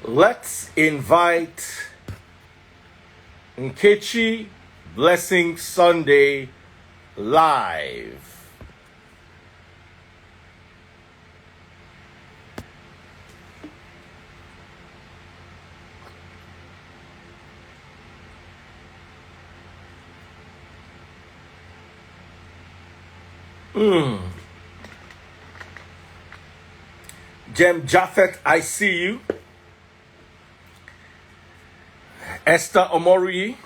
Let's invite Nkechi Blessing Sunday live. Jem Japheth, I see you. Esther Omori,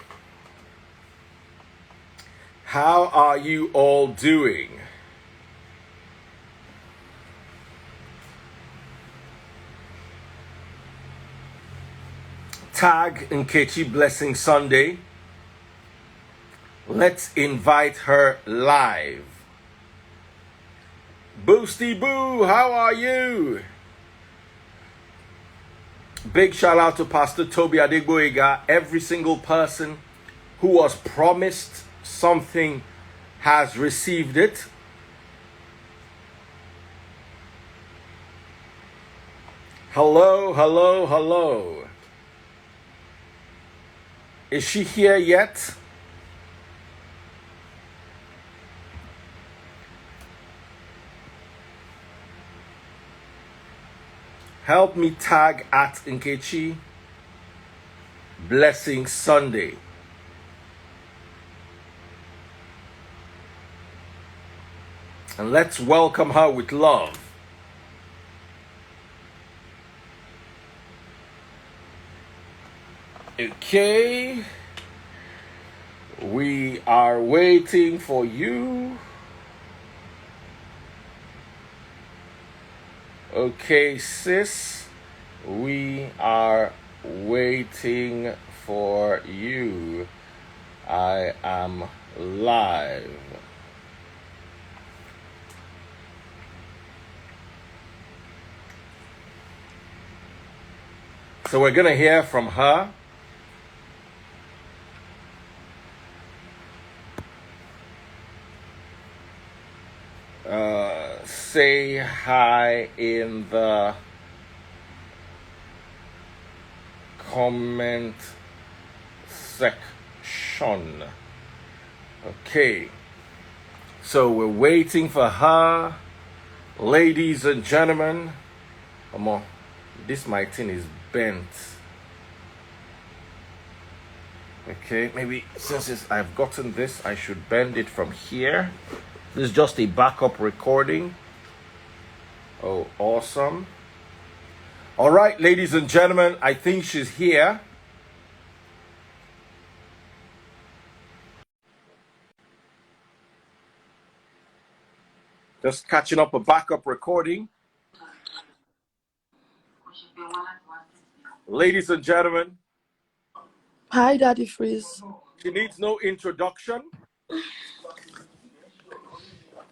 how are you all doing? Tag Nkechi Blessing Sunday. Let's invite her live. Boosty Boo, how are you? Big shout out to Pastor Toby Adegboyega. Every single person who was promised something has received it. Hello, hello, hello. Is she here yet? Help me tag at Nkechi Blessing Sunday. And let's welcome her with love. Okay. We are waiting for you. Okay, sis. We are waiting for you. I am live. So we're going to hear from her. Say hi in the comment section. Okay. So we're waiting for her. Ladies and gentlemen. Come on. This my thing is bent. Okay, maybe since I've gotten this, I should bend it from here. This is just a backup recording. Oh, awesome. All right, ladies and gentlemen, I think she's here. Just catching up a backup recording. Ladies and gentlemen. Hi, Daddy Freeze. She needs no introduction.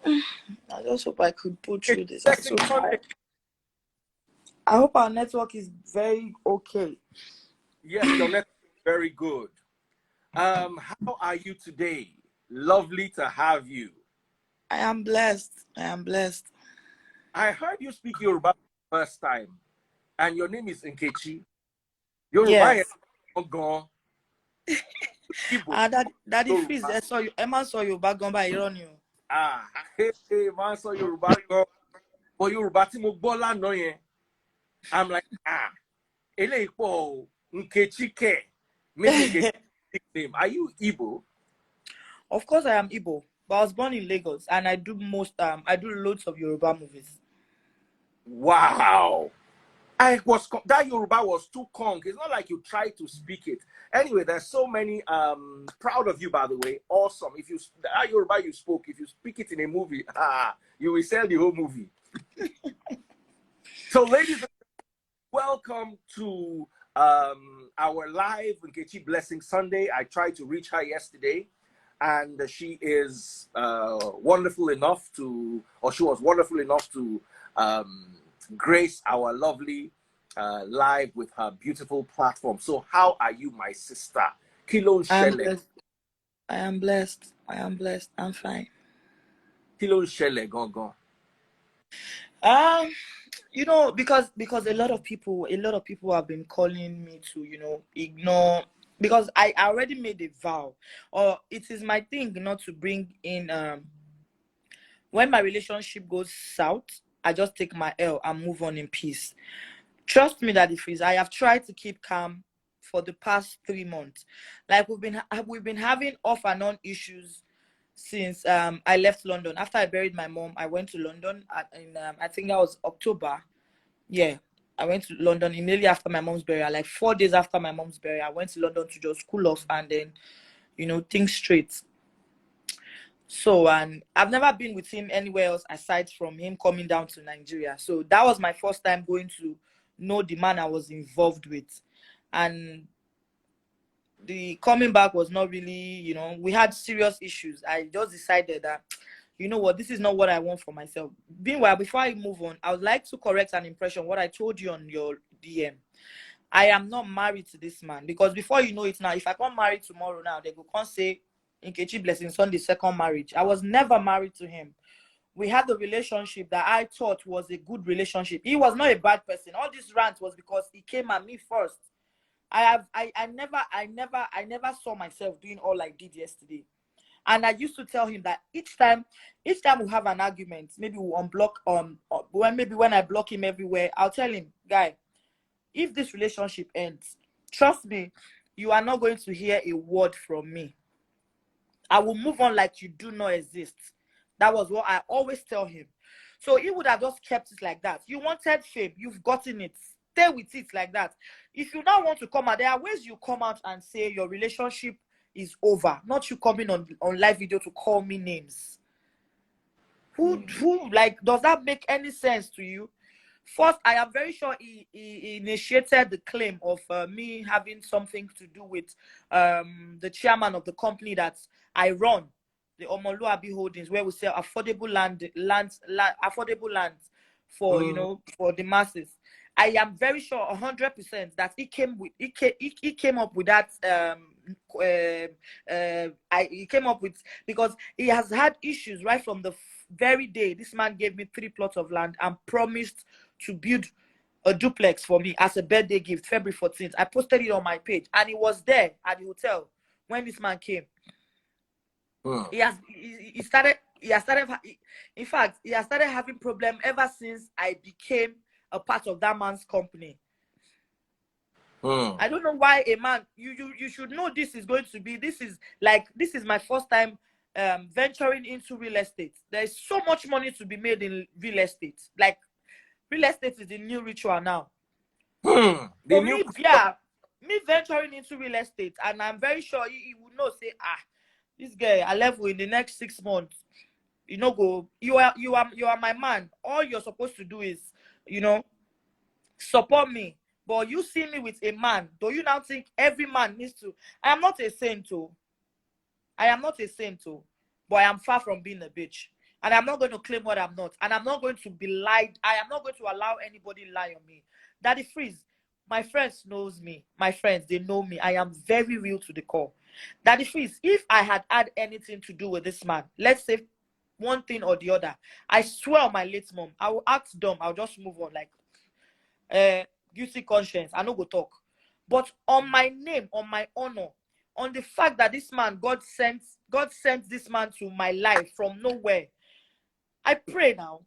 I just hope I could pull through this. I'm so tired. I hope our network is very okay. Yes, your network is very good. How are you today? Lovely to have you. I am blessed. I am blessed. I heard you speak Yoruba the first time, and your name is Nkechi. Yoruba Yes. is gone. Daddy Freeze, I saw you. Emma saw you back on by Iron. Hey, man, saw Yoruba go. But Yoruba ti mo gbọ́ lánàá yẹn. I'm like, eléyìí pọ̀ Nkechi ke. Maybe Nkechi name. Are you Igbo? Of course I am Igbo, but I was born in Lagos and I do loads of Yoruba movies. Wow. That Yoruba was too conk. It's not like you tried to speak it. Anyway, there's so many. Proud of you, by the way. Awesome. If you that Yoruba you spoke, if you speak it in a movie, you will sell the whole movie. So, ladies and gentlemen, welcome to our live Nkechi Blessing Sunday. I tried to reach her yesterday, and she is wonderful enough to, or she was wonderful enough to grace our lovely live with her beautiful platform. So how are you, my sister? Kilo Shele. I am blessed. I am blessed. I'm fine. Kilo Shele Gongon. Um, because a lot of people have been calling me to, ignore, because I already made a vow, or it is my thing not to bring in when my relationship goes south, I just take my L and move on in peace. Trust me, Daddy Freeze, I have tried to keep calm for the past 3 months. Like we've been having off and on issues since I left London. After I buried my mom, I went to London in I think that was October. Yeah, I went to London immediately after my mom's burial, like 4 days after my mom's burial. I went to London to just cool off and then, think straight. So, and I've never been with him anywhere else aside from him coming down to Nigeria. So that was my first time going to know the man I was involved with. And the coming back was not really, we had serious issues. I just decided that, you know what, this is not what I want for myself. Meanwhile, before I move on, I would like to correct an impression, what I told you on your DM. I am not married to this man, because before you know it now, if I can't marry tomorrow now, they go can't say Nkechi Blessing Sunday second marriage. I was never married to him. We had the relationship that I thought was a good relationship. He was not a bad person. All this rant was because he came at me first. I never saw myself doing all I did yesterday. And I used to tell him that each time we have an argument, maybe we'll unblock when I block him everywhere, I'll tell him, guy, if this relationship ends, trust me, you are not going to hear a word from me. I will move on like you do not exist. That was what I always tell him. So he would have just kept it like that. You wanted fame, you've gotten it. Stay with it like that. If you now want to come out, there are ways you come out and say your relationship is over. Not you coming on live video to call me names. Who like, does that make any sense to you? First, I am very sure he initiated the claim of me having something to do with the chairman of the company that I run, the Omoluabi Holdings, where we sell affordable land for for the masses. I am very sure 100% that he came up with that. He came up with, because he has had issues right from the very day this man gave me 3 plots of land and promised to build a duplex for me as a birthday gift, February 14th. I posted it on my page, and he was there at the hotel when this man came. He has started in fact, he has started having problem ever since I became a part of that man's company. I don't know why a man, you should know this is my first time venturing into real estate. There's so much money to be made in real estate. Like, real estate is the new ritual now. Me venturing into real estate, and I'm very sure he would know, say, this guy, I level in the next 6 months. You are my man. All you're supposed to do is, support me. But you see me with a man, do you now think every man needs to? I am not a saint, but I am far from being a bitch. And I'm not going to claim what I'm not. And I'm not going to be lied. I am not going to allow anybody lie on me. Daddy Freeze, my friends knows me. My friends, they know me. I am very real to the core. Daddy Freeze, if I had anything to do with this man, let's say one thing or the other, I swear on my late mom, I will act dumb. I'll just move on, like, guilty conscience. I no go talk. But on my name, on my honor, on the fact that this man, God sent this man to my life from nowhere, I pray now.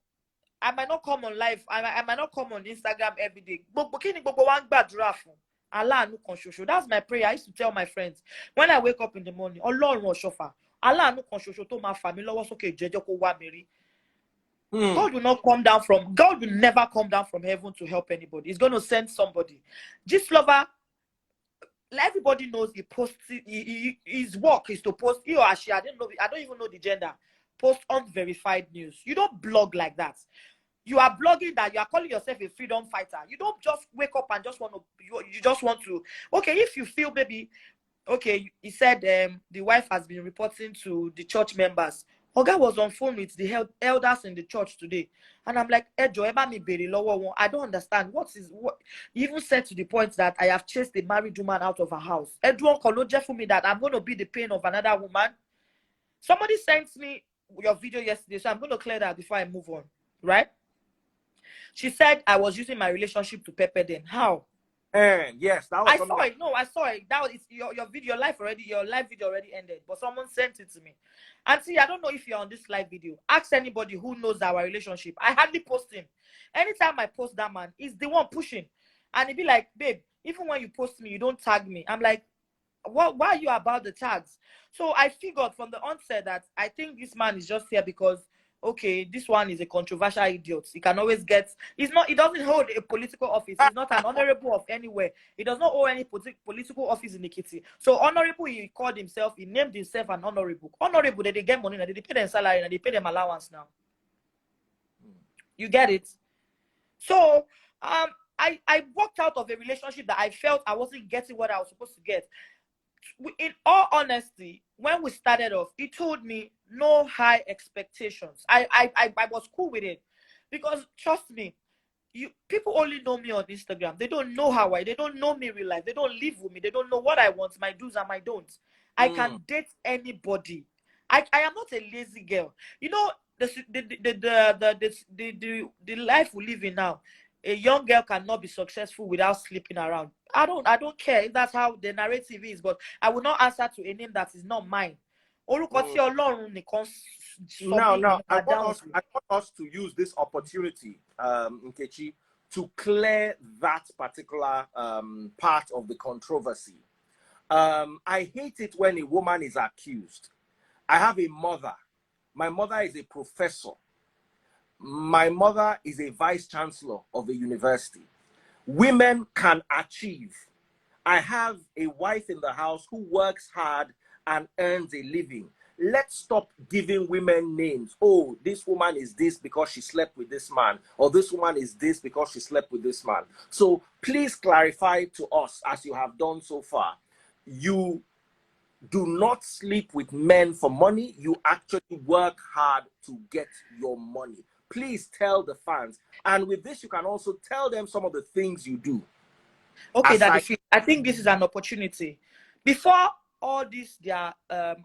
I might not come on live. I might not come on Instagram every day. That's my prayer. I used to tell my friends when I wake up in the morning, God will not come down from, God will never come down from heaven to help anybody. He's going to send somebody. This lover, everybody knows he posts, his work is to post, he or she, I don't even know the gender, post unverified news. You don't blog like that. You are blogging that you are calling yourself a freedom fighter. You don't just wake up and just want to, you just want to, okay, if you feel maybe, okay, he said the wife has been reporting to the church members. Oga was on phone with the elders in the church today. And I'm like, I don't understand. What he even said to the point that I have chased a married woman out of her house. Edwin Koloje for me that I'm going to be the pain of another woman. Somebody sent me your video yesterday, so I'm going to clear that before I move on. Right? She said I was using my relationship to pepper them. How? And yes, that was I something. saw it. No, I saw it. That was your video. Your live video already ended, but someone sent it to me. And see, I don't know if you're on this live video. Ask anybody who knows our relationship. I hardly post him. Anytime I post that man, he's the one pushing, and he'd be like, "Babe, even when you post me, you don't tag me." I'm like, "What? Why are you about the tags?" So I figured from the onset that I think this man is just here because, okay, this one is a controversial idiot. He can always get. He doesn't hold a political office. He's not an honorable of anywhere. He does not hold any political office in Ikiti. So honorable, he called himself. He named himself an honorable. Honorable, they get money now. They pay them salary and they pay them allowance now. You get it? So I walked out of a relationship that I felt I wasn't getting what I was supposed to get. In all honesty, when we started off, he told me no high expectations. I was cool with it because trust me, people only know me on Instagram. They don't know they don't know me real life. They don't live with me. They don't know what I want, my do's and my don'ts. I can date anybody. I am not a lazy girl. You know, the life we live in now, a young girl cannot be successful without sleeping around. I don't care if that's how the narrative is, but I will not answer to a name that is not mine. Now, I want us to use this opportunity, Nkechi, to clear that particular part of the controversy. I hate it when a woman is accused. I have a mother. My mother is a professor. My mother is a vice chancellor of a university. Women can achieve. I have a wife in the house who works hard and earns a living. Let's stop giving women names. Oh, this woman is this because she slept with this man, or this woman is this because she slept with this man. So please clarify to us, as you have done so far, you do not sleep with men for money. You actually work hard to get your money. Please tell the fans. And with this, you can also tell them some of the things you do. Okay, Daddy, I think this is an opportunity. Before all this,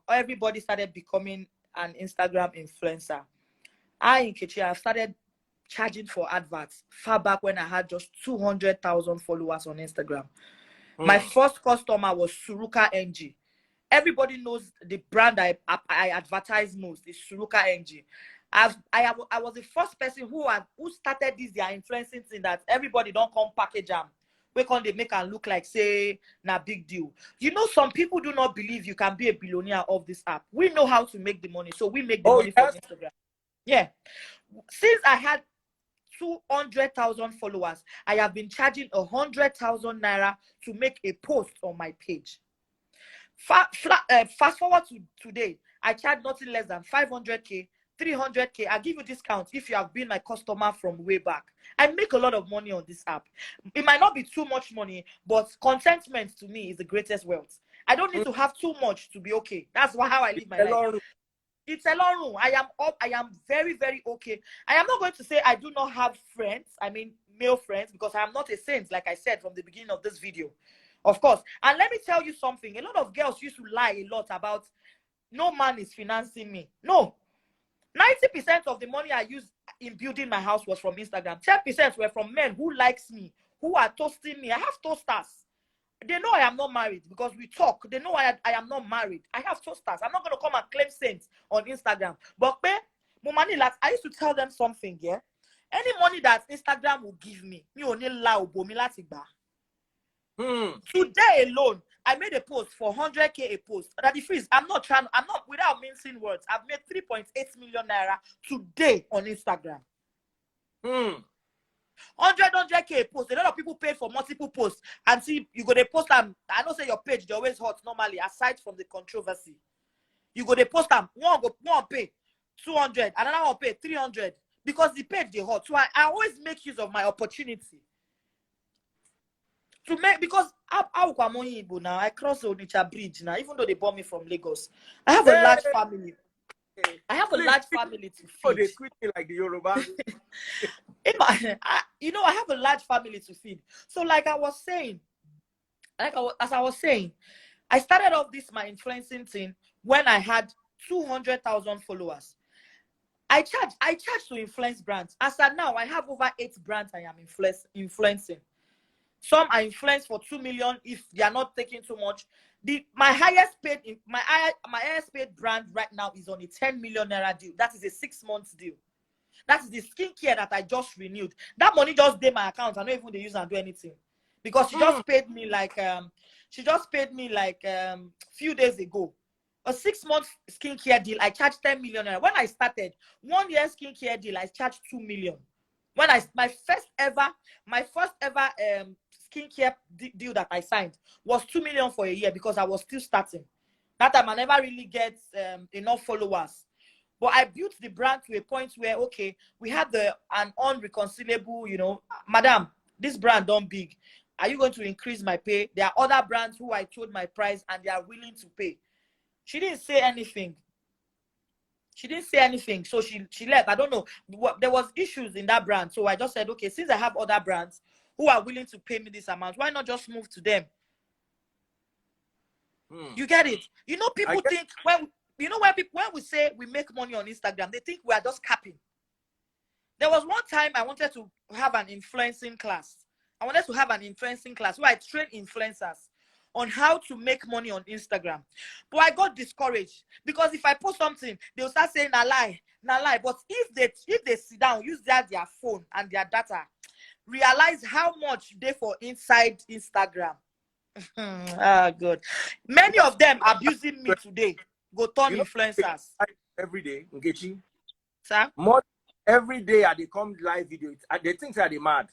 everybody started becoming an Instagram influencer. I, Nkechi, have started charging for adverts far back when I had just 200,000 followers on Instagram. My first customer was Suruka NG. Everybody knows the brand I advertise most is Suruka NG. I was the first person who started this their influencing thing that everybody don't come package them. Where can they make and look like say na big deal? You know, some people do not believe you can be a billionaire of this app. We know how to make the money, so we make the money from Instagram. Yeah. Since I had 200,000 followers, I have been charging 100,000 naira to make a post on my page. Fast forward to today, I charge nothing less than 500k, 300k. I give you discounts if you have been my customer from way back. I make a lot of money on this app. It might not be too much money, but contentment to me is the greatest wealth. I don't need to have too much to be okay. That's how I live my life. It's a long room. I am very, very okay. I am not going to say I do not have friends. I mean, male friends, because I am not a saint, like I said from the beginning of this video. Of course. And let me tell you something. A lot of girls used to lie a lot about no man is financing me. No. 90% of the money I used in building my house was from Instagram. 10% were from men who likes me, who are toasting me. I have toasters. They know I am not married because we talk. They know I am not married. I have toasters. I'm not going to come and claim saints on Instagram. But I used to tell them something, yeah? Any money that Instagram will give me, today alone, I made a post for 100k a post. That the freeze, I'm not without mincing words. I've made 3.8 million naira today on Instagram. 100k a post. A lot of people pay for multiple posts and see you go to post them. I know say your page they always hot normally, aside from the controversy. You go to post them. One pay 200, another one pay 300 because the page they hot. So I always make use of my opportunity. To make, because now I cross the Onitsha bridge now, even though they bought me from Lagos. I have a large family. I have a large family to feed. Oh, they treat me like the Yoruba. I have a large family to feed. So like I was saying, I started off my influencing thing when I had 200,000 followers. I charge to influence brands. As at now, I have over 8 brands I am influencing. Some are influenced for 2 million if they are not taking too much. My highest paid brand right now is on a 10 million naira deal. That is a 6-month deal. That is the skincare that I just renewed. That money just did my account. I don't even use and do anything. Because she just paid me like few days ago. A 6-month skincare deal, I charged 10 million. When I started, 1 year skincare deal, I charged 2 million. When my first ever skincare deal that I signed was 2 million for a year because I was still starting. That time I never really get enough followers. But I built the brand to a point where, okay, we had an unreconcilable, madam, this brand done big. Are you going to increase my pay? There are other brands who I told my price and they are willing to pay. She didn't say anything. So she left. I don't know. There was issues in that brand. So I just said, okay, since I have other brands who are willing to pay me this amount, why not just move to them? You get it? People think when we say we make money on Instagram, they think we are just capping. There was one time I wanted to have an influencing class. where I train influencers on how to make money on Instagram. But I got discouraged because if I post something, they'll start saying a lie. But if they sit down, use their phone and their data, realize how much they for inside Instagram. Good. Many of them abusing me today. Go turn influencers. Every day, Nkechi. Sir? More every day they come live video. They think that they're mad.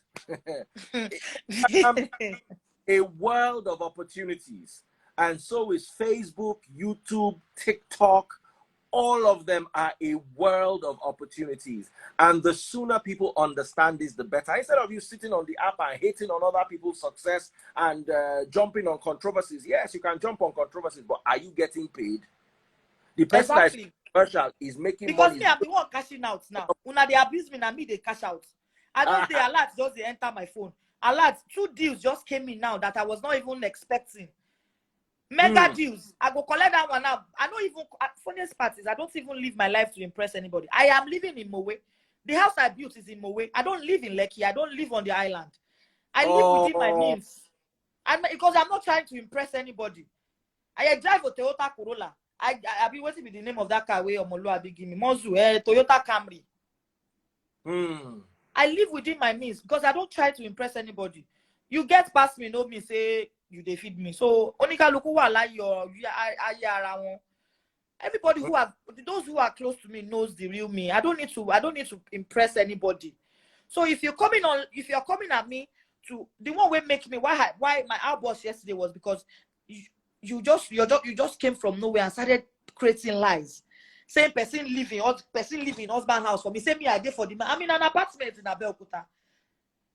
A world of opportunities. And so is Facebook, YouTube, TikTok. All of them are a world of opportunities. And the sooner people understand this, the better. Instead of you sitting on the app and hating on other people's success and jumping on controversies. Yes, you can jump on controversies, but are you getting paid? The person that is commercial is making because money. Me, I'm the one cashing out now. Una they abuse me, and me they cash out. I don't say alerts just they enter my phone. Alerts, 2 deals just came in now that I was not even expecting. Mega deals. I go collect that one now. I don't even, funniest part is I don't even live my life to impress anybody. I am living in Mowe. The house I built is in Mowe. I don't live in Lekki. I don't live on the island. I live within my means. Because I'm not trying to impress anybody. I drive a Toyota Corolla. I've been waiting with the name of that car where Omoluabi give me. Mozu, Toyota Camry. I live within my means because I don't try to impress anybody. You get past me, know me, say you defeat me. So Onika look who like your everybody those who are close to me knows the real me. I don't need to impress anybody. So if you're coming at me to the one way make me why my outburst yesterday was because you just came from nowhere and started creating lies. Same person living husband house for me. Say me I did for the man. I'm in an apartment in Abeokuta.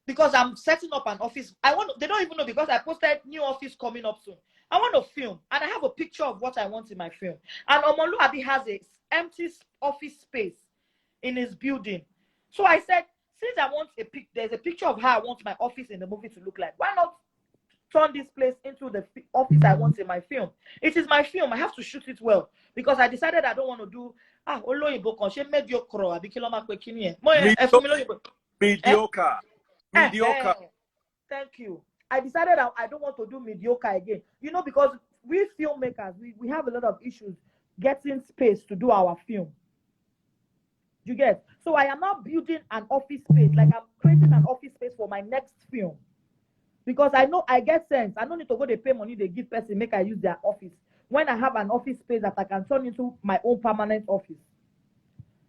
Because I'm setting up an office. They don't even know because I posted new office coming up soon. I want to film and I have a picture of what I want in my film. And Omoluabi has a empty office space in his building. So I said, since I want there's a picture of how I want my office in the movie to look like. Why not turn this place into the office I want in my film? It is my film. I have to shoot it well because I decided I don't want to do mediocre. Mediocre. Thank you. I decided I don't want to do mediocre again. Because we filmmakers, we have a lot of issues getting space to do our film. You get? So I am now building an office space. Like I'm creating an office space for my next film. Because I know I get sense. I don't need to go to pay money they give person, make I use their office. When I have an office space that I can turn into my own permanent office.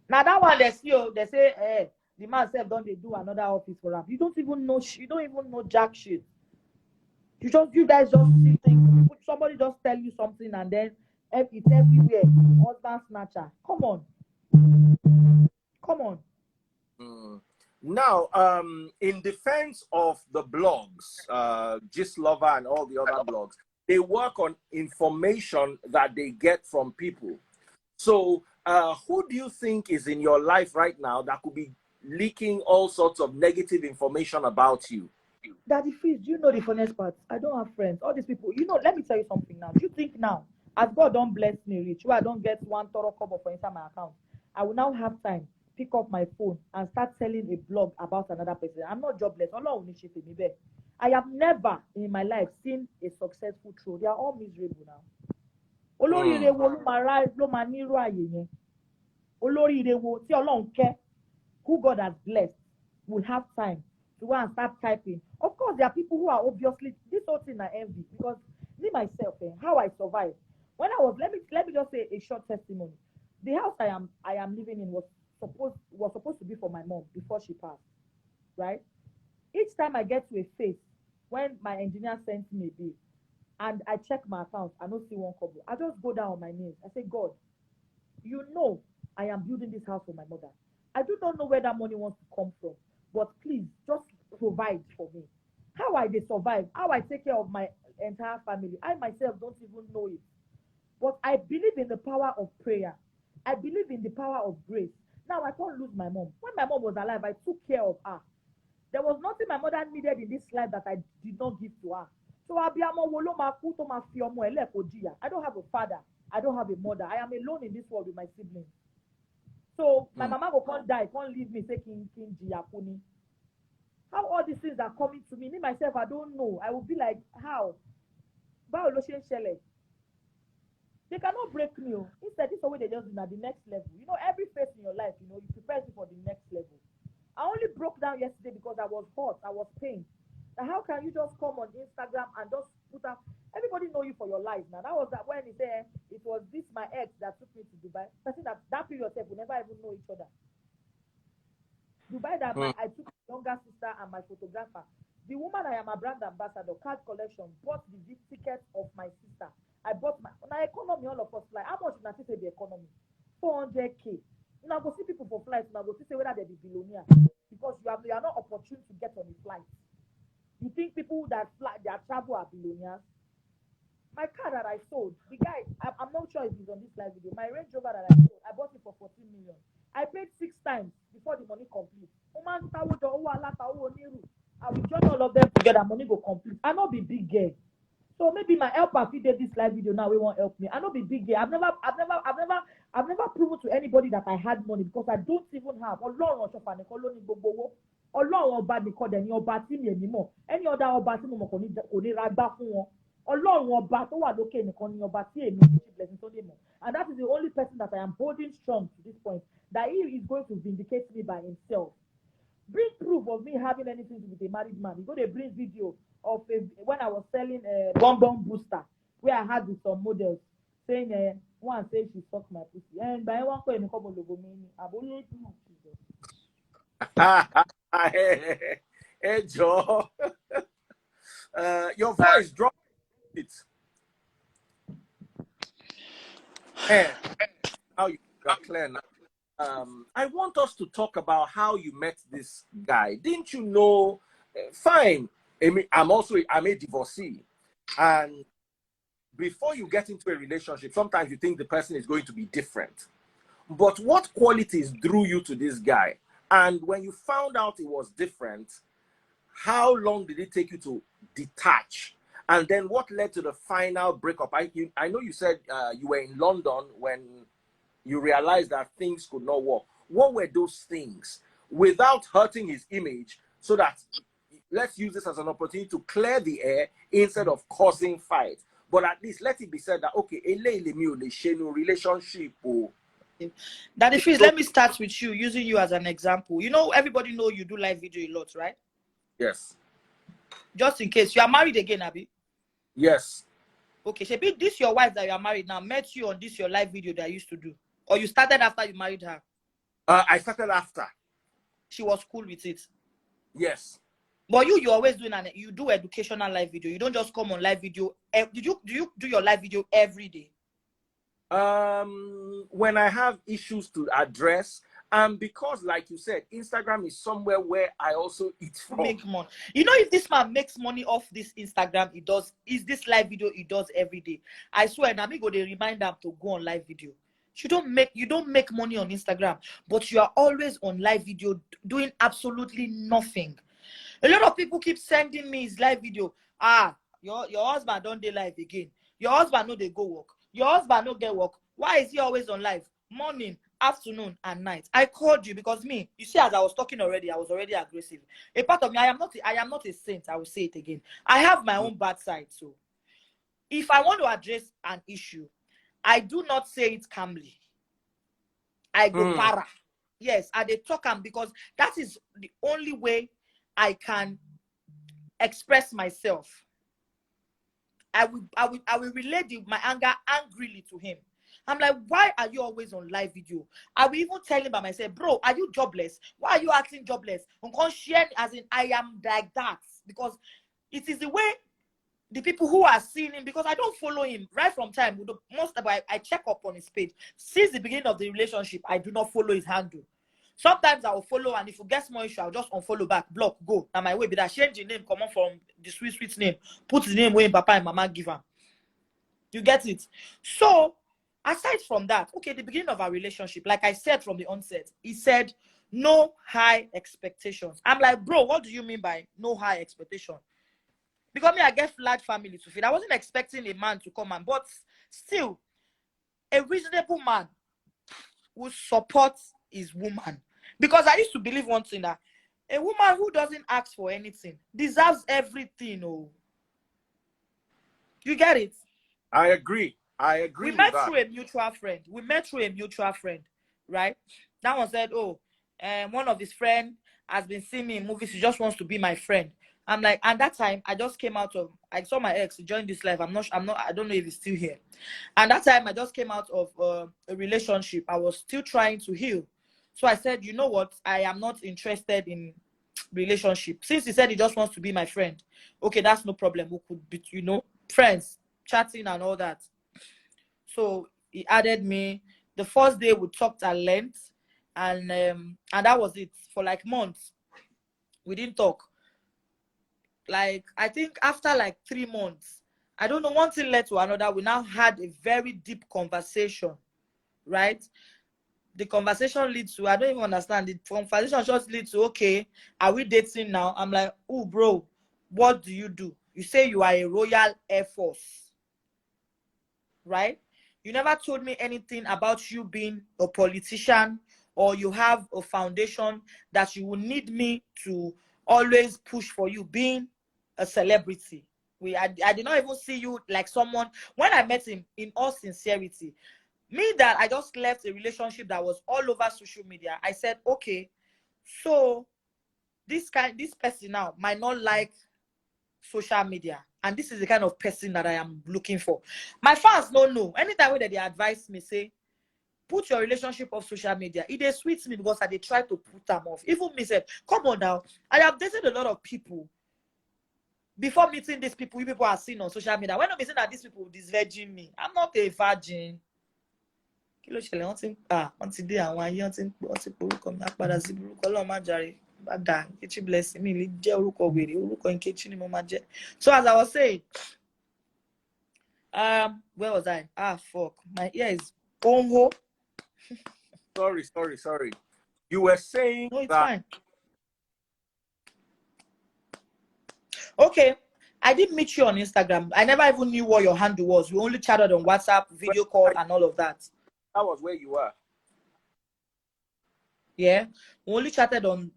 Now that one they say, hey, the man self don't they do another office for him. You don't even know jack shit. You guys just see things. Somebody just tell you something and then it's everywhere. Husband snatcher. Come on. Now, in defense of the blogs, Gist Lover and all the other blogs, they work on information that they get from people. So, who do you think is in your life right now that could be leaking all sorts of negative information about you? Daddy Freeze, do you know the funniest part? I don't have friends. All these people, let me tell you something now. Do you think now, as God don't bless me rich, where I don't get one thorough cover for inside my account, I will now have time pick up my phone and start telling a blog about another person. I'm not jobless. I have never in my life seen a successful troll. They are all miserable now. Olóríire wo ló máa nírú àyè yẹn? Olóríire wo tí Ọlọ́run kẹ́, who God has blessed, will have time to go and start typing. Of course, there are people who are obviously, this whole thing I envy, because me myself, how I survived. When I was, let me just say a short testimony. The house I am living in was supposed to be for my mom before she passed, right? Each time I get to a phase when my engineer sends me a bill and I check my account, I don't see one kobo. I just go down on my knees. I say, God, you know I am building this house for my mother. I do not know where that money wants to come from, but please just provide for me. How I survive, how I take care of my entire family, I myself don't even know it. But I believe in the power of prayer. I believe in the power of grace. Now I can't lose my mom. When my mom was alive, I took care of her. There was nothing my mother needed in this life that I did not give to her. So I don't have a father. I don't have a mother. I am alone in this world with my siblings. So my mama will can't die, can't leave me, say King Jiyakuni. How all these things are coming to me, myself, I don't know. I will be like, how? They cannot break me. Instead, this is the way they just do at the next level. You know, every phase in your life, you prepare you for the next level. I only broke down yesterday because I was hot, I was pained. Now, how can you just come on Instagram and just put up? Everybody know you for your life now. That was that when he said it was this my ex that took me to Dubai. I think that period yourself will never even know each other. Dubai that I took my younger sister and my photographer. The woman I am a brand ambassador, card collection, bought the ticket of my sister. I bought my economy, all of us fly. How much did I say the economy? 400K. Now go see people for flights. Now go see whether they be billionaire because you are not opportune to get on the flight. You think people that fly, that travel are billionaires? My car that I sold, the guy, I'm not sure if he's on this live video. My Range Rover that I sold, I bought it for 14 million. I paid 6 times before the money complete. I will join all of them together. Money go complete. I not be big girl. So maybe my helper if did this live video now, we won't help me. I not be big girl. I've never proven to anybody that I had money because I don't even have. Ọlọ́run ọba nìkan dẹ̀ ni ọba tí mi èmi mọ̀ ẹni ọ̀dà ọba tí mo mọ̀ kò ní ra gbá fún wọn Ọlọ́run ọba tó wà lókè nìkan ni ọba tí èmi Nkechi Blessing Sunday mọ̀, and that is the only person that I am holding strong to this point, that he is going to vindicate me by himself. Bring proof of me having anything to do with a married man. You go to bring video of when I was selling a bonbon booster where I had with some models saying one say she sucked my pussy and by one point come logo me abole Jesus. Hey Joe, your voice dropped it. Hey, how you got clear now? I want us to talk about how you met this guy. Didn't you know? Fine. I'm a divorcee, and before you get into a relationship, sometimes you think the person is going to be different. But what qualities drew you to this guy? And when you found out it was different, how long did it take you to detach? And then what led to the final breakup? I know you said you were in London when you realized that things could not work. What were those things without hurting his image, so that let's use this as an opportunity to clear the air instead of causing fights? But at least let it be said that, okay, relationship. Daddy Fizz, let me start with you, using you as an example. You know, everybody know you do live video a lot, right? Yes. Just in case, you are married again, Abi? Yes. Okay, so this your wife that you are married now met you on this your live video that I used to do, or you started after you married her? I started after. She was cool with it. Yes. But you always doing you do educational live video. You don't just come on live video. Do you do your live video every day? When I have issues to address, and because like you said, Instagram is somewhere where I also eat from. Make money. You know, if this man makes money off this Instagram, he does. Is this live video he does every day? I swear, now me go they remind them to go on live video. You don't make money on Instagram, but you are always on live video doing absolutely nothing. A lot of people keep sending me his live video. Your husband don't dey live again. Your husband no dey go work. Your husband no get work. Why is he always on live? Morning, afternoon and night. I called you because me, you see, as I was talking already, I was already aggressive. A part of me, I am not a saint. I will say it again. I have my own bad side. So if I want to address an issue, I do not say it calmly. I go para. Yes, I they talk because that is the only way I can express myself. I will relay my anger angrily to him. I'm like, why are you always on live video? I will even tell him by myself, bro, are you jobless? Why are you acting jobless? As in, I am like that. Because it is the way the people who are seeing him, because I don't follow him right from time. Most of I check up on his page. Since the beginning of the relationship, I do not follow his handle. Sometimes I will follow, and if you get more issue, I'll just unfollow back, block, go. Now my way be that change the name, come on from the sweet name, put the name where Papa and Mama give him. You get it? So aside from that, okay, the beginning of our relationship, like I said from the onset, he said no high expectations. I'm like, bro, what do you mean by no high expectation? Because me, I get flat family to feed. I wasn't expecting a man to come, but still, a reasonable man will support his woman. Because I used to believe one thing, that a woman who doesn't ask for anything deserves everything. Oh, you get it? I agree. We met through a mutual friend. Right? That one said, oh, one of his friends has been seeing me in movies. He just wants to be my friend. I'm like, and that time I just came out of, I saw my ex, he joined this life. I don't know if he's still here. And that time I just came out of a relationship. I was still trying to heal. So I said, you know what? I am not interested in relationship. Since he said he just wants to be my friend, okay, that's no problem. We could be, friends, chatting and all that. So he added me. The first day we talked at length, and that was it. For like months, we didn't talk. Like, I think after like 3 months, I don't know, one thing led to another. We now had a very deep conversation, right? The conversation leads to, I don't even understand. The conversation just leads to, okay, are we dating now? I'm like, oh, bro, what do? You say you are a Royal Air Force, right? You never told me anything about you being a politician, or you have a foundation that you will need me to always push for you being a celebrity. I did not even see you like someone. When I met him, in all sincerity, me that I just left a relationship that was all over social media, I said, okay, so this person now might not like social media, and this is the kind of person that I am looking for. My fans don't know. Anytime that they advise me, say, put your relationship off social media, it sweets me, because they try to put them off. Even me said, come on now, I have dated a lot of people. Before meeting these people, people are seen on social media. When I'm saying that these people disvirgin me, I'm not a virgin. Nkechi blessing me. So as I was saying, where was I? Fuck, my ear is bongo. Sorry. You were saying No, it's that fine. Okay, I didn't meet you on Instagram. I never even knew what your handle was. We only chatted on WhatsApp, video call, and all of that. That was where you were. Yeah, we only chatted on.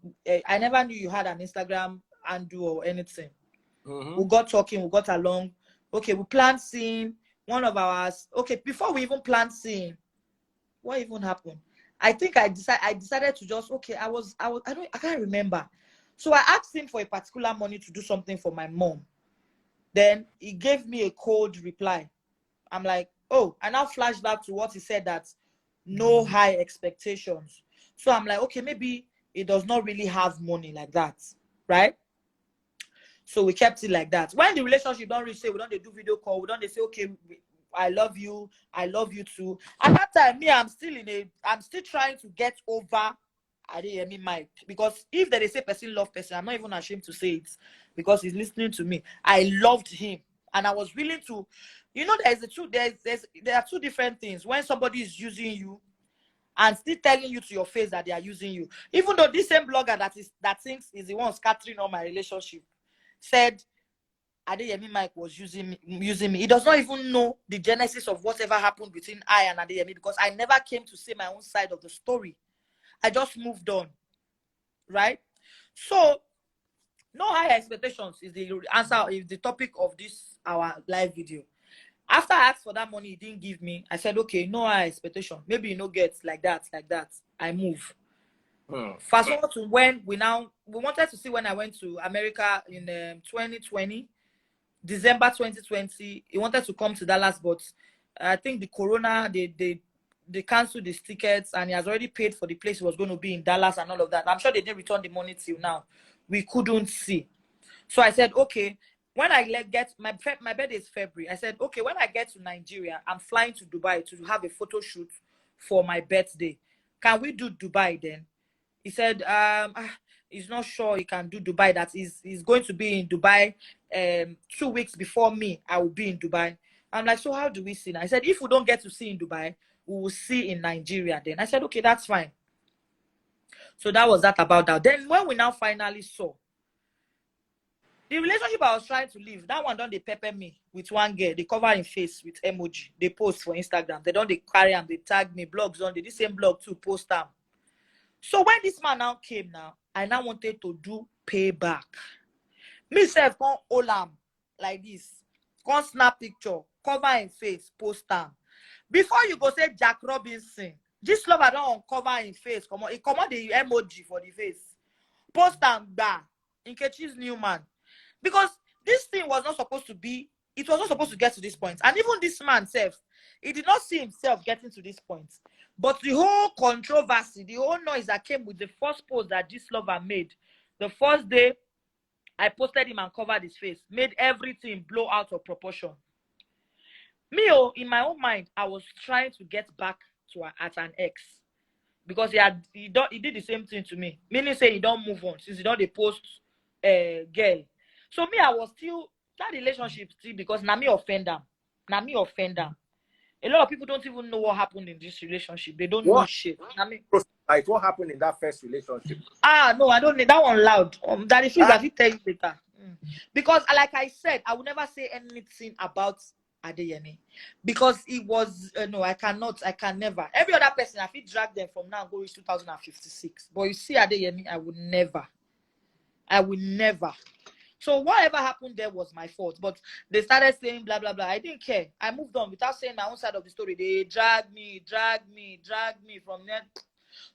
I never knew you had an Instagram handle or anything. We got talking, we got along. Okay, we planned seeing one of ours. Okay, before we even planned seeing, what even happened? I think I decided to just, okay, I can't remember. So I asked him for a particular money to do something for my mom. Then he gave me a cold reply. I'm like, oh, I now flash back to what he said, that no high expectations. So I'm like, okay, maybe he does not really have money like that, right? So we kept it like that. When the relationship don't reach, say we don't do video call, we don't say, okay, I love you too. At that time, me, I'm still trying to get over Opeyemi Mike, because if they say person love person, I'm not even ashamed to say it, because he's listening to me. I loved him, and I was willing to, there are two different things. When somebody is using you and still telling you to your face that they are using you, even though this same blogger that thinks is the one scattering on my relationship said Adeyemi Mike was using me. He does not even know the genesis of whatever happened between I and Adeyemi, because I never came to say my own side of the story. I just moved on, right? So, no high expectations is the answer, is the topic of this our live video. After I asked for that money, he didn't give me. I said, okay, no high expectation. Maybe you know, get like that. I move. Fast forward to when we wanted to see when I went to America in 2020. December 2020, he wanted to come to Dallas, but I think the corona, they canceled his tickets, and he has already paid for the place he was going to be in Dallas and all of that. I'm sure they didn't return the money till now. We couldn't see. So I said, okay, when I get my birthday is February. I said, okay, when I get to Nigeria, I'm flying to Dubai to have a photo shoot for my birthday. Can we do Dubai then? He said, he's not sure he can do Dubai. That he's going to be in Dubai 2 weeks before me. I will be in Dubai. I'm like, so how do we see now? I said, if we don't get to see in Dubai, we will see in Nigeria then. I said, okay, that's fine. So that was that about that. Then when we now finally saw the relationship I was trying to leave, that one, don't they pepper me with one girl. They cover in face with emoji. They post for Instagram. They don't they carry and they tag me. Blogs on this same blog too, post them. So when this man now came now, I now wanted to do payback. Myself come olam like this. Come snap picture, cover in face, post them. Before you go say Jack Robinson, this lover don't cover in face. Come on, it come on the emoji for the face. Post them back. Nkechi's new man. Because this thing was not supposed to be, it was not supposed to get to this point. And even this man self, he did not see himself getting to this point. But the whole controversy, the whole noise that came with the first post that this lover made, the first day I posted him and covered his face, made everything blow out of proportion. Me, in my own mind, I was trying to get back to at an ex. Because he did the same thing to me. Meaning say he don't move on since he don't post girl. So me, I was still that relationship still, because now me offend them. A lot of people don't even know what happened in this relationship. They don't know shit. Like what happened in that first relationship? No, I don't need that one loud. That is I will tell you later. Because like I said, I will never say anything about Adeyemi. Because it was no, I can never. Every other person, I feel drag them from now and go to 2056. But you see Adeyemi, I will never. So whatever happened there was my fault. But they started saying blah, blah, blah. I didn't care. I moved on without saying my own side of the story. They dragged me from there.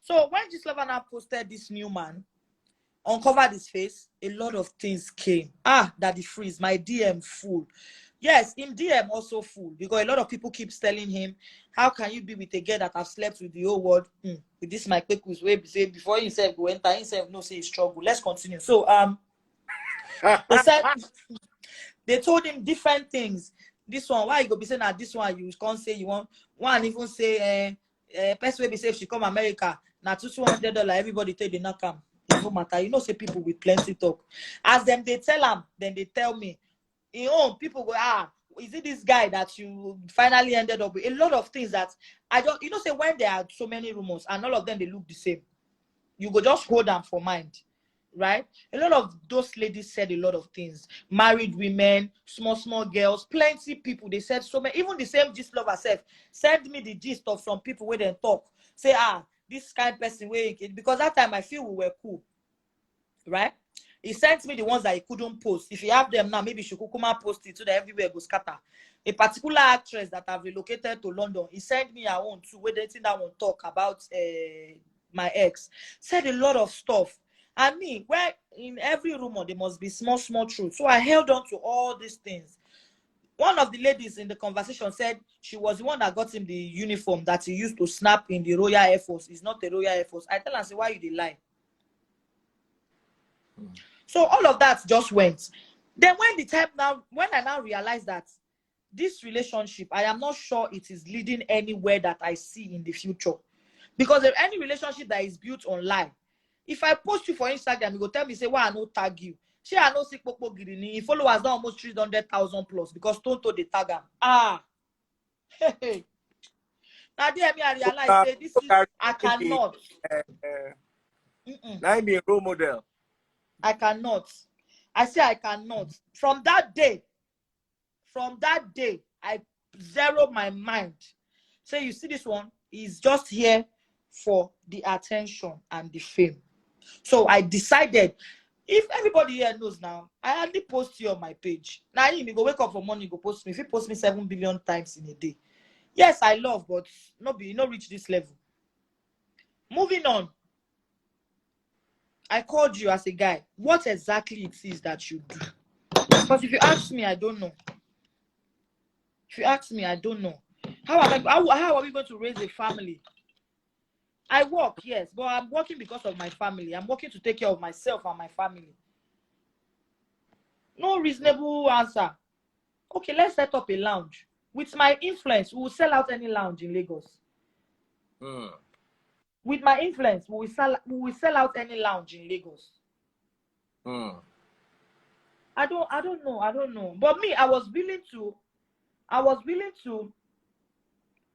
So when Gislova now posted this new man, uncovered his face, a lot of things came. Daddy freeze, my DM full. Yes, in DM also full. Because a lot of people keep telling him, how can you be with a girl that have slept with the whole world? With this my Kwekus way, say before himself go enter, himself no say he struggle. Let's continue. So they said they told him different things. This one, why you go be saying that this one you can't say you want one even say person will be say if she come America now $200 everybody take the knock come. It don't matter. You know, say people with plenty talk. As them they tell them, then they tell me. You know, people go, is it this guy that you finally ended up with? A lot of things that I don't, you know, say when there are so many rumors and all of them they look the same, you go just hold them for mind. Right? A lot of those ladies said a lot of things. Married women, small girls, plenty people. They said so many. Even the same gist lover self send me the gist of some people where they talk. Say, this kind of person way, because that time I feel we were cool. Right? He sent me the ones that he couldn't post. If you have them now, maybe she could come and post it so that everywhere goes scatter. A particular actress that have relocated to London, he sent me her own too. Where they think that one talk about my ex. Said a lot of stuff. And me, where in every rumor there must be small truth. So I held on to all these things. One of the ladies in the conversation said she was the one that got him the uniform that he used to snap in the Royal Air Force. It's not the Royal Air Force. I tell her, say, why you dey lie? So all of that just went. Then when I now realized that this relationship, I am not sure it is leading anywhere that I see in the future. Because if any relationship that is built on lie, if I post you for Instagram, you go tell me, say, why I no tag you? She I no see Popo Girini. Followers now almost 300,000 plus because Tonto they tag him. Hey. Now there me I realize say this is I cannot. Now I'm a role model. I cannot. I say I cannot. From that day, From that day, I zeroed my mind. Say, you see this one is just here for the attention and the fame. So I decided, if everybody here knows now, I hardly post you on my page. Now you go wake up for morning, go post me. If you post me 7 billion times in a day. Yes, I love, but no reach this level. Moving on. I called you as a guy. What exactly it is that you do? Because if you ask me, I don't know. If you ask me, I don't know. How are we going to raise a family? I work, yes, but I'm working because of my family. I'm working to take care of myself and my family. No reasonable answer. Okay, let's set up a lounge. With my influence, we will sell out any lounge in Lagos. With my influence, we will sell out any lounge in Lagos. I don't know. But me, I was willing to.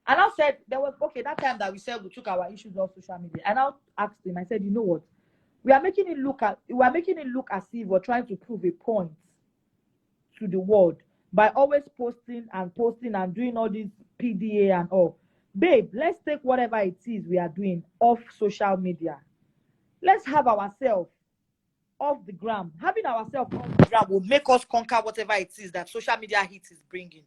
And I said there was that time that we said we took our issues off social media. And I asked him, I said, you know what? We are making it look as if we're trying to prove a point to the world by always posting and doing all this PDA and all. Babe, let's take whatever it is we are doing off social media. Let's have ourselves off the ground. Having ourselves off the ground will make us conquer whatever it is that social media heat is bringing.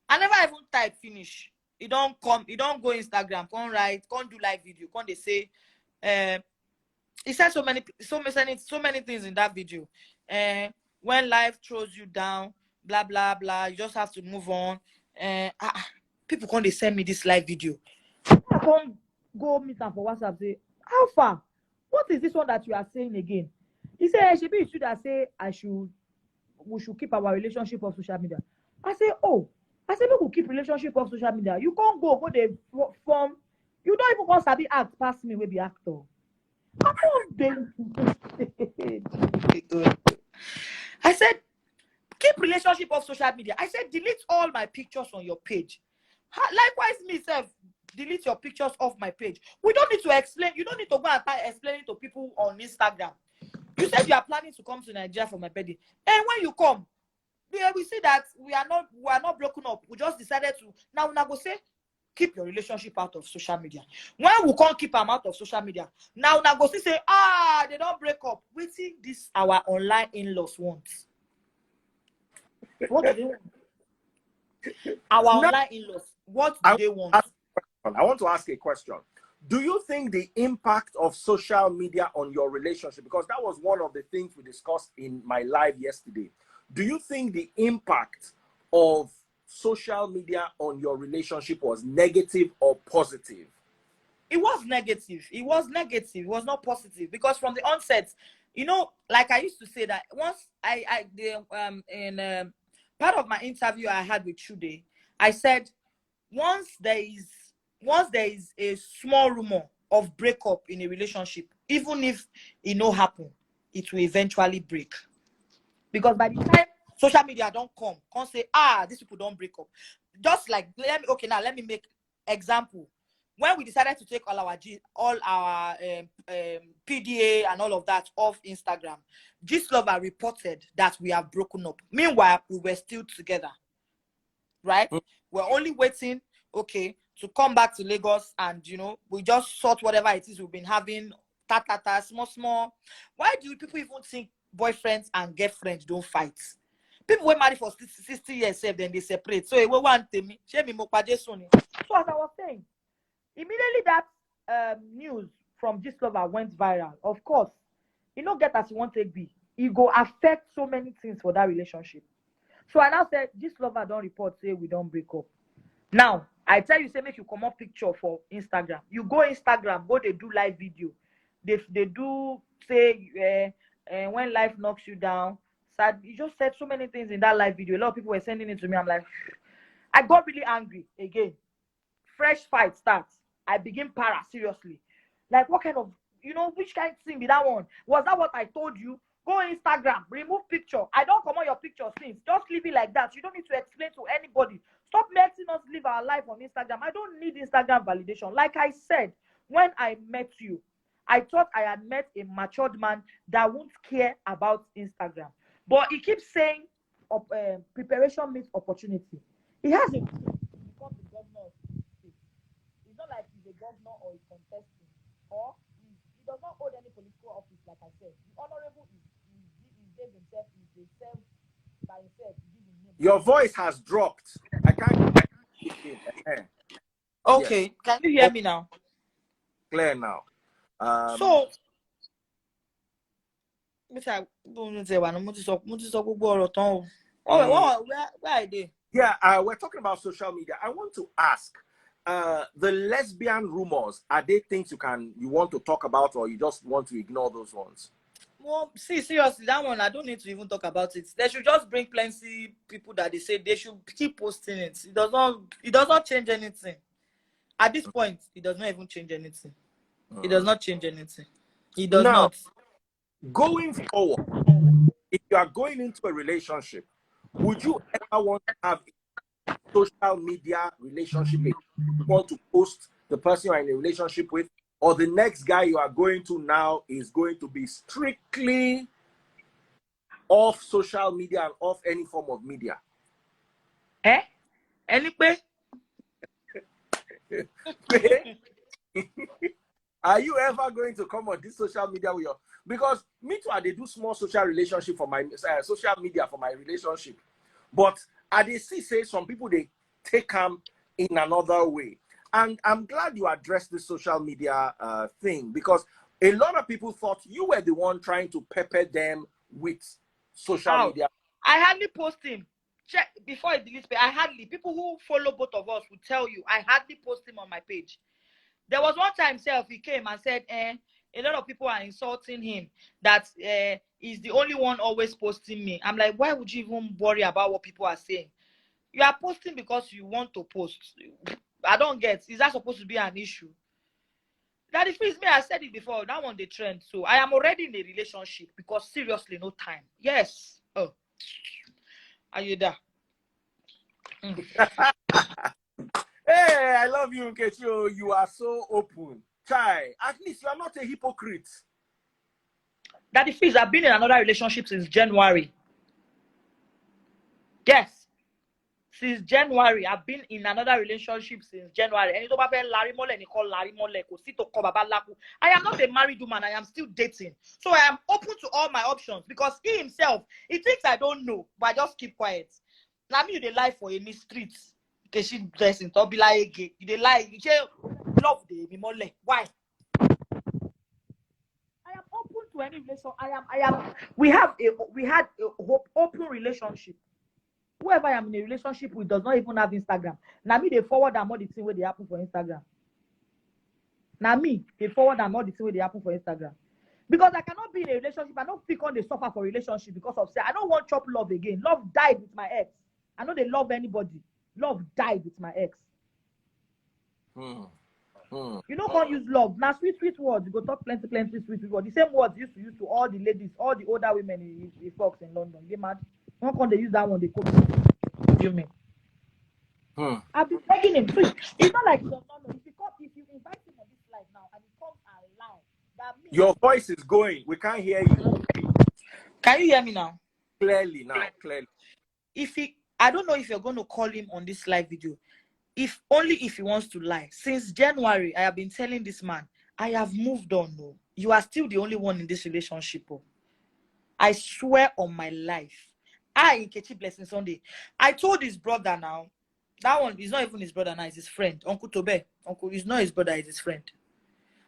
I never even type finish. You don't go Instagram, can't write, can't do live video, can't they say, he said so many things in that video. When life throws you down, blah blah blah, you just have to move on. People can't they send me this live video. I can't go meet them for WhatsApp. Say, how far? What is this one that you are saying again? He said, it should be you that say we should keep our relationship off social media. I say, oh. I said, we will keep relationship of social media. You can't go they form. You don't even want to be act past me with the actor. I said, keep relationship of social media. I said, delete all my pictures on your page. Likewise, myself, delete your pictures off my page. We don't need to explain. You don't need to go and start explaining to people on Instagram. You said you are planning to come to Nigeria for my birthday. And when you come, we see that we are not broken up. We just decided to now go say keep your relationship out of social media. When we can't keep them out of social media, now go say they don't break up. We think this our online in-laws want. What do they want? Our online in-laws, what do they want? I want to ask a question. Do you think the impact of social media on your relationship, because that was one of the things we discussed in my live yesterday, do you think the impact of social media on your relationship was negative or positive? It was negative. It was not positive, because from the onset, like I used to say that once part of my interview I had with Chude, I said once there is a small rumor of breakup in a relationship, even if it no happen, it will eventually break. Because by the time social media don't can't say, these people don't break up. Just like, let me make example. When we decided to take all our PDA and all of that off Instagram, Gistlover reported that we have broken up. Meanwhile, we were still together. Right? We're only waiting, to come back to Lagos, and we just sort whatever it is we've been having, small. Why do people even think boyfriends and girlfriends don't fight? People were married for 60 years, then they separate. So it will want me. So as I was saying, immediately that news from Gistlover went viral. Of course, get as you want to be. It go affect so many things for that relationship. So I now said, Gistlover don't report, say we don't break up. Now, I tell you, say make you come up picture for Instagram. You go Instagram, they do live video. They do say when life knocks you down. Sad. You just said so many things in that live video. A lot of people were sending it to me. I'm like, I got really angry again. Fresh fight starts. I begin para seriously. Like, what kind of, which kind of thing be that one? Was that what I told you? Go Instagram, remove picture. I don't come on your picture since. Just leave it like that. You don't need to explain to anybody. Stop letting us live our life on Instagram. I don't need Instagram validation. Like I said, when I met you, I thought I had met a matured man that won't care about Instagram. But he keeps saying preparation meets opportunity. He has a dream to become the governor of the state. It's not like he's a governor or he's contesting, or he does not hold any political office, like I said. The honorable is Dave himself, is the self by himself. Your voice has dropped. I can't hear it. Okay, Yes. can you hear me now? Clear now. So, where are they? Yeah, we're talking about social media. I want to ask, the lesbian rumors, are they things you want to talk about, or you just want to ignore those ones? Well, see, seriously, that one I don't need to even talk about it. They should just bring plenty people that they say they should keep posting it. It does not change anything. At this point, it does not even change anything. It does not change anything. It does Now, not. going forward, if you are going into a relationship, would you ever want to have a social media relationship? You want to post the person you're in a relationship with, or the next guy you are going to now is going to be strictly off social media and off any form of media? Anyway. Are you ever going to come on this social media with your? Because me too, I do small social relationship for my social media for my relationship, but I say some people they take them in another way, and I'm glad you addressed this social media thing, because a lot of people thought you were the one trying to pepper them with social media. I hardly post him. Check before I delete page. I hardly, people who follow both of us will tell you I hardly post him on my page. There was one time he came and said, a lot of people are insulting him, that he's the only one always posting me. I'm like, why would you even worry about what people are saying? You are posting because you want to post. I don't get, is that supposed to be an issue? That is me, I said it before, that one the trend. So I am already in a relationship, because seriously, no time. Yes. Oh. Are you there? Hey, I love you, Nkechi. You are so open. Chai, at least you are not a hypocrite. That is, I've been in another relationship since January. Yes. Since January, I've been in another relationship since January. I am not a married woman. I am still dating. So I am open to all my options, because he himself, he thinks I don't know, but I just keep quiet. Now me, they lie for a street. She dressing to be like gay. They lie. You say love the mole. Why? I am open to any relation. We had a open relationship. Whoever I am in a relationship with does not even have Instagram. Now me, they forward them all the thing where they happen for Instagram. Now me, they forward them all the thing where they happen for Instagram. Because I cannot be in a relationship. I don't pick on the suffer for relationship because of say I don't want chop love again. Love died with my ex. I know they love anybody. Love died with my ex. You don't can't use love. Now sweet words. You go talk plenty sweet words. The same words used to use to all the ladies, all the older women in folks in London. You mad? One can they use that one, they call you mean? I've been begging him. Please. It's not like he does not know. If you invite him on this live now and he comes and lie, that means your voice is going. We can't hear you. Can you hear me now? Clearly now, clearly. I don't know if you're going to call him on this live video. Only if he wants to lie. Since January, I have been telling this man, I have moved on. No, you are still the only one in this relationship. Oh. I swear on my life. Nkechi Blessing Sunday. I told his brother now. That one is not even his brother now, it's his friend. Uncle Tobe. Uncle is not his brother, it's his friend.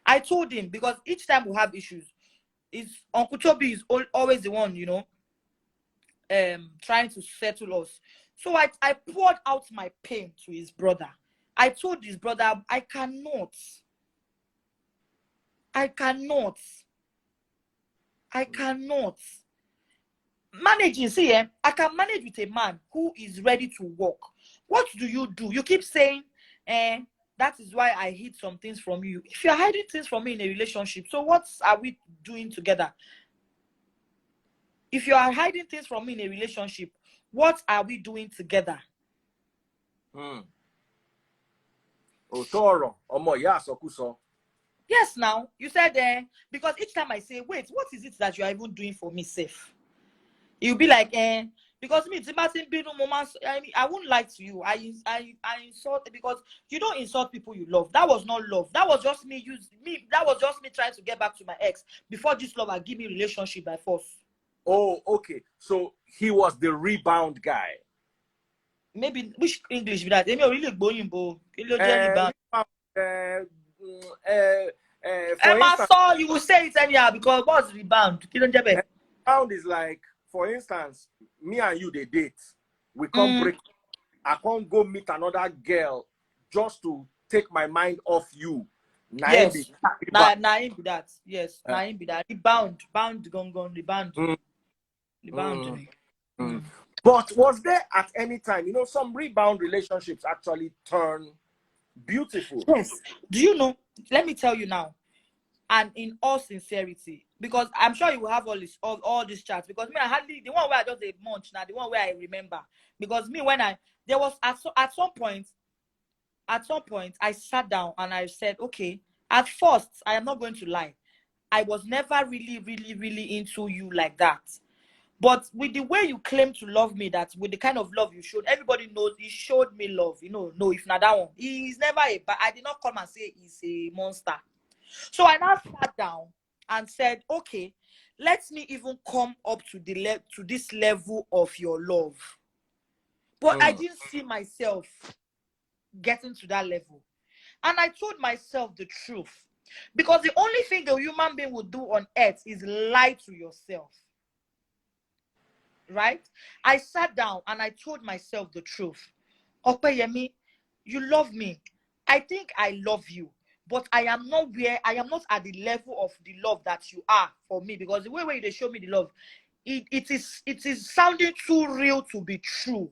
I told him, because each time we have issues, Uncle Toby is always the one, trying to settle us. So I poured out my pain to his brother. I told his brother, I cannot. Managing, see, I can manage with a man who is ready to work. What do? You keep saying, that is why I hid some things from you. If you're hiding things from me in a relationship, so what are we doing together? If you are hiding things from me in a relationship, what are we doing together? Yes, now, you said, because each time I say, wait, what is it that you are even doing for me, safe? You'll be like, Because me, Timothy Binu moments, I won't lie to you. I insult, because you don't insult people you love. That was not love. That was just me that was just me trying to get back to my ex before this lover give me relationship by force. Oh, okay. So he was the rebound guy. Maybe which English be that? Maybe really going bo. Rebound, for Emma instance, saw you will say it anyhow because what's rebound? rebound is like, for instance, me and you they date. We can't break. I can't go meet another girl just to take my mind off you. Yes, na him be that. Yes, na him be that. Rebound, gone, rebound. Rebound. But was there at any time, you know, some rebound relationships actually turn beautiful? Yes. Do you know? Let me tell you now, and in all sincerity, because I'm sure you will have all these chats. Because me, I hardly the one where I just a munch now, the one where I remember. Because me, when there was at some point, I sat down and I said, okay. At first, I am not going to lie, I was never really into you like that. But with the way you claim to love me, that with the kind of love you showed, everybody knows he showed me love. You know, no, if not that one, he's never but I did not come and say he's a monster. So I now sat down and said, okay, let me even come up to this level of your love. But I didn't see myself getting to that level. And I told myself the truth. Because the only thing a human being would do on earth is lie to yourself. Right? I sat down and I told myself the truth. Opeyemi, you love me. I think I love you. But I am not at the level of the love that you are for me. Because the way they show me the love, it is sounding too real to be true.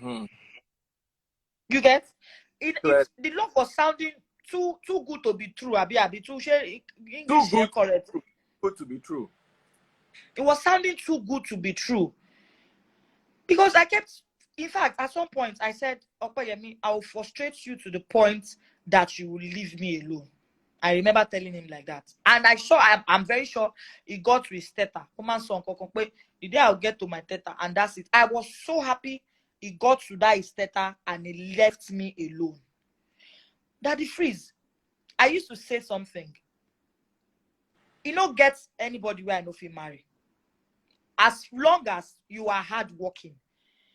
You get? The love was sounding too good to be true. Abi too English too good, correct. Good to be true. It was sounding too good to be true. Because I kept, in fact, at some point I said, Opeyemi, I will frustrate you to the point that you will leave me alone. I remember telling him like that. And I'm very sure he got to his theta. The day I'll get to my theta, and that's it. I was so happy he got to that his theta and he left me alone. Daddy Freeze, I used to say something. You know, get anybody where I know if marry. As long as you are hardworking,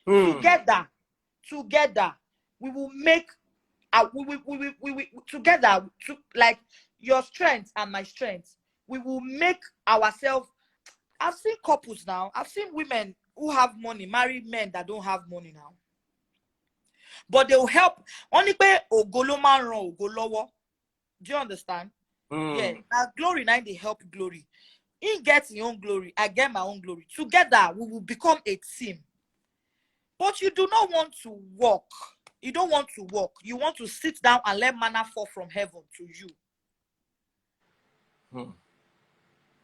together, we will make. We together, like your strength and my strength, we will make ourselves. I've seen couples now. I've seen women who have money marry men that don't have money now. But they will help. Only pay ogolo man run ogolowo. Do you understand? Yeah. Now glory now they help glory. He gets his own glory. I get my own glory. Together we will become a team. But you do not want to walk. You don't want to walk. You want to sit down and let manna fall from heaven to you.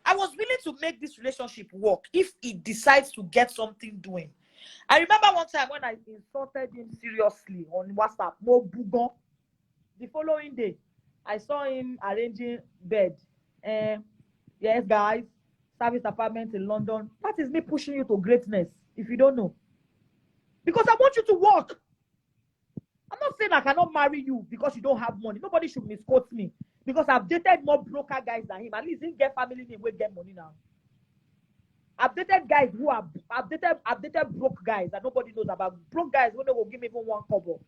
I was willing to make this relationship work if he decides to get something doing. I remember one time when I insulted him seriously on WhatsApp. The following day, I saw him arranging bed. Yes, guys, service apartment in London. That is me pushing you to greatness, if you don't know. Because I want you to work. I'm not saying I cannot marry you because you don't have money. Nobody should misquote me. Because I've dated more broker guys than him. At least he get family name, we get money now. I've dated guys who are I've dated broke guys that nobody knows about. Broke guys who will give me even one cover.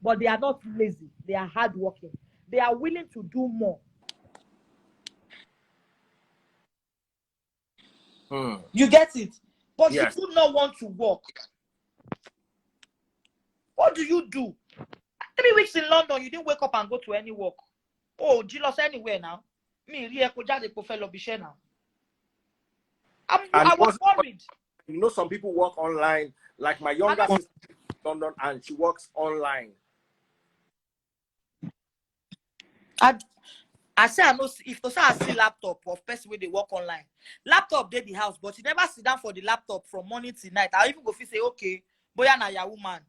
But they are not lazy. They are hardworking. They are willing to do more. You get it? But yes. You do not want to work. What do you do? 3 weeks in London, you didn't wake up and go to any work. Oh, jealous anywhere now. Me, now. I was worried. You know, some people work online. Like my younger sister in London, and she works online. I say I know if to say I see laptop of person where they work online. Laptop dey the house, but you never sit down for the laptop from morning till night. I even go feel say, okay, boya na Yahoo man.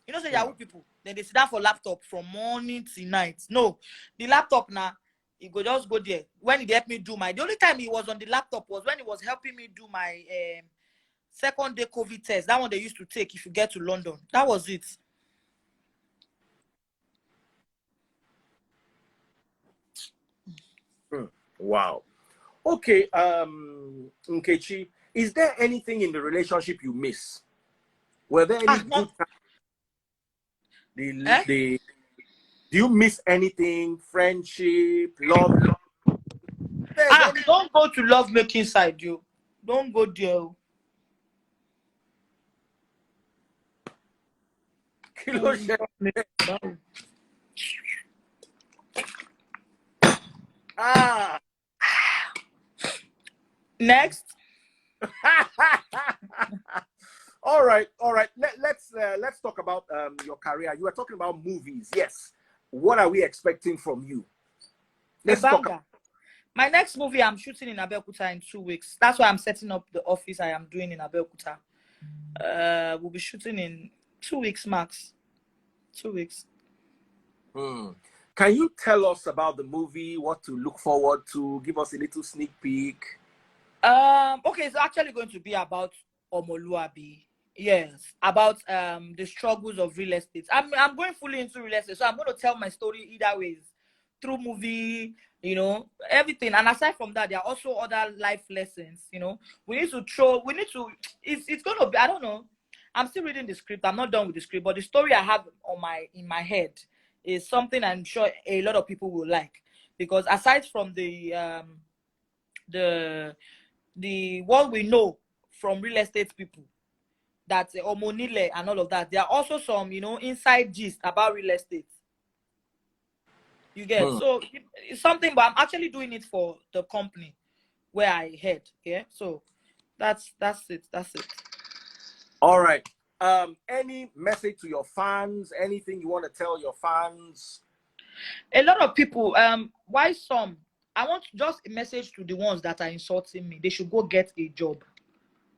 You know, say Yahoo people, then they sit down for laptop from morning till night. No, the laptop now, He go just go there. When he helped me do the only time he was on the laptop was when he was helping me do my second day COVID test. That one they used to take if you get to London. That was it. Wow. Okay, Nkechi, is there anything in the relationship you miss? Were there any good times? Do you miss anything? Friendship, love? Don't go to love making side, you. Don't go there. Next. All right. Let's talk about your career. You were talking about movies. Yes. What are we expecting from you? Let's talk. My next movie I'm shooting in Abeokuta in 2 weeks. That's why I'm setting up the office I am doing in Abeokuta. We'll be shooting in 2 weeks max. 2 weeks. Can you tell us about the movie? What to look forward to? Give us a little sneak peek. Okay, it's actually going to be about Omoluabi. Yes, about the struggles of real estate. I'm going fully into real estate, so I'm going to tell my story either ways, through movie, you know, everything. And aside from that, there are also other life lessons. You know, it's going to be, I don't know. I'm still reading the script. I'm not done with the script, but the story I have in my head is something I'm sure a lot of people will like, because aside from the what we know from real estate people, that Omonile and all of that, there are also some, you know, inside gist about real estate. You get so it's something, but I'm actually doing it for the company where I head. Yeah, so that's it. All right. Any message to your fans? Anything you want to tell your fans? A lot of people. Why some? I want just a message to the ones that are insulting me. They should go get a job.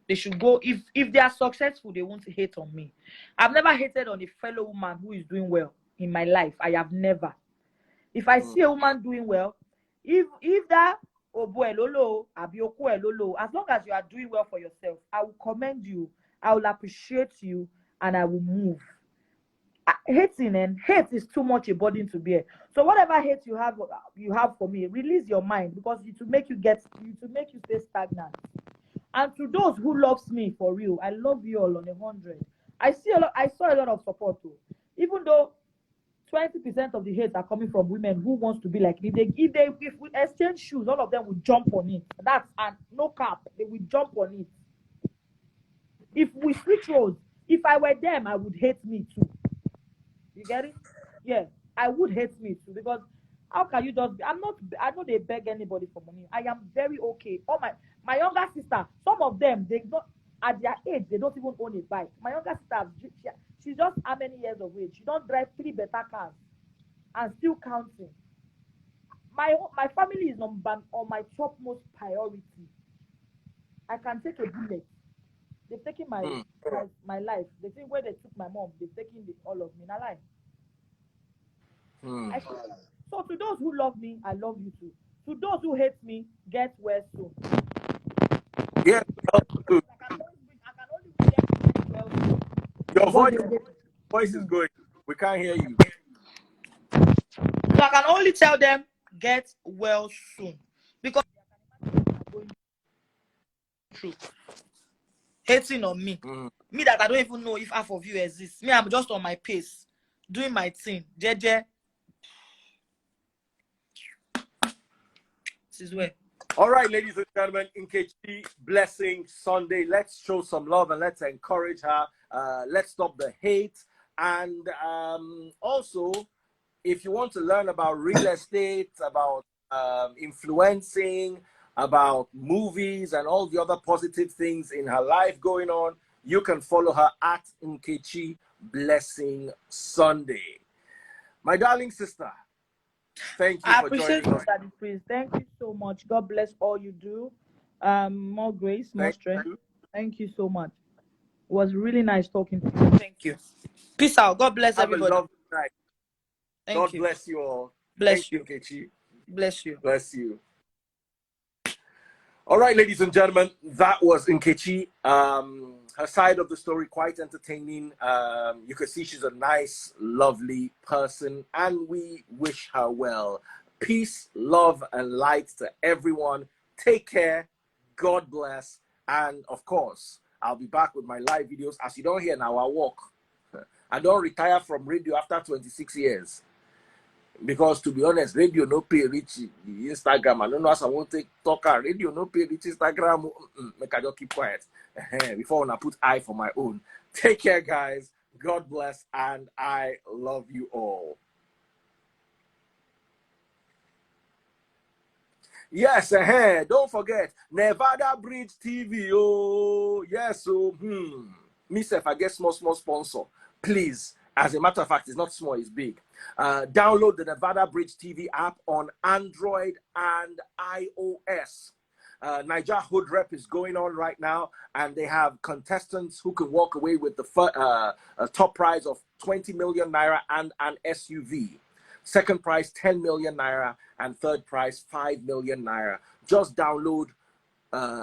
They should go, if they are successful, they won't hate on me. I've never hated on a fellow woman who is doing well in my life. I have never. If I see a woman doing well, if that lolo, as long as you are doing well for yourself, I will commend you, I will appreciate you, and I will move. Hating and hate is too much a burden to bear. So whatever hate you have for me, release your mind, because it will make you stay stagnant. And to those who loves me for real, I love you all on 100. I saw a lot of support too. Even though 20% of the hate are coming from women who wants to be like me. If we exchange shoes, all of them will jump on it. That's and no cap. They will jump on it. If we switch roles, if I were them, I would hate me too. You get it? Yeah, I would hate me too, because how can you just? I know they beg anybody for money. I am very okay. All my younger sister, some of them, they don't, at their age, they don't even own a bike. My younger sister, she's just how many years of age? She don't drive 3 better cars and still counting. My family is on my topmost priority. I can take a bullet. They've taken my life. They think where they took my mom, they've taken all of me. Now lie. So to those who love me, I love you too. To those who hate me, get well soon. Yeah. I can only get well soon. Your voice is going. We can't hear you. So I can only tell them, get well soon. Because going through hating on me. Me that I don't even know if half of you exist. Me, I'm just on my pace, doing my thing. JJ. This is where. All right, ladies and gentlemen, Nkechi Blessing Sunday. Let's show some love and let's encourage her. Let's stop the hate. And also, if you want to learn about real estate, about influencing, about movies, and all the other positive things in her life going on, you can follow her at Nkechi Blessing Sunday. My darling sister, thank you for joining us. Daddy Prince. Thank you so much. God bless all you do. More grace, more strength. Thank you so much. It was really nice talking to you. Thank you. Peace out. God bless everybody. Have a lovely night. God bless you all. Bless you, Nkechi. Bless you. Bless you. All right, ladies and gentlemen, that was Nkechi. Her side of the story, quite entertaining. You can see she's a nice, lovely person, and we wish her well. Peace, love, and light to everyone. Take care. God bless. And of course, I'll be back with my live videos. As you don't hear now, I walk. I don't retire from radio after 26 years. Because to be honest, radio no pay reach Instagram. I don't know as I want to talk. Radio no pay reach Instagram. Make I just keep quiet before I put I for my own. Take care, guys. God bless, and I love you all. Yes, don't forget Nevada Bridge TV. Oh, yes. So, myself, I guess small sponsor. Please. As a matter of fact, it's not small, it's big. Download the Nevada Bridge TV app on Android and iOS. Niger Hood Rep is going on right now, and they have contestants who can walk away with the top prize of 20 million naira and an SUV. Second prize, 10 million naira, and third prize, 5 million naira. Just download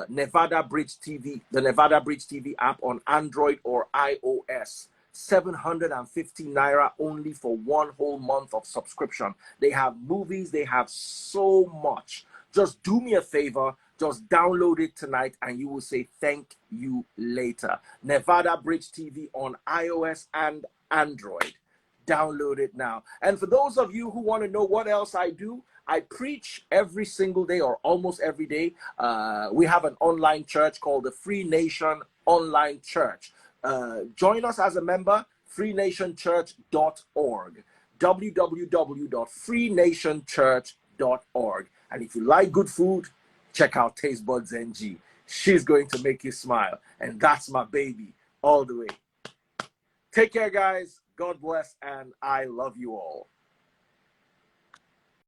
Nevada Bridge TV, the Nevada Bridge TV app on Android or iOS. 750 naira only for 1 whole month of subscription. They have movies, they have so much. Just do me a favor, just download it tonight and you will say thank you later. Nevada Bridge TV on iOS and Android. Download it now. And for those of you who want to know what else I do, I preach every single day or almost every day. We have an online church called the Free Nation Online Church. Join us as a member, freenationchurch.org, www.freenationchurch.org. And if you like good food, check out Taste Buds NG. She's going to make you smile. And that's my baby all the way. Take care, guys. God bless, and I love you all.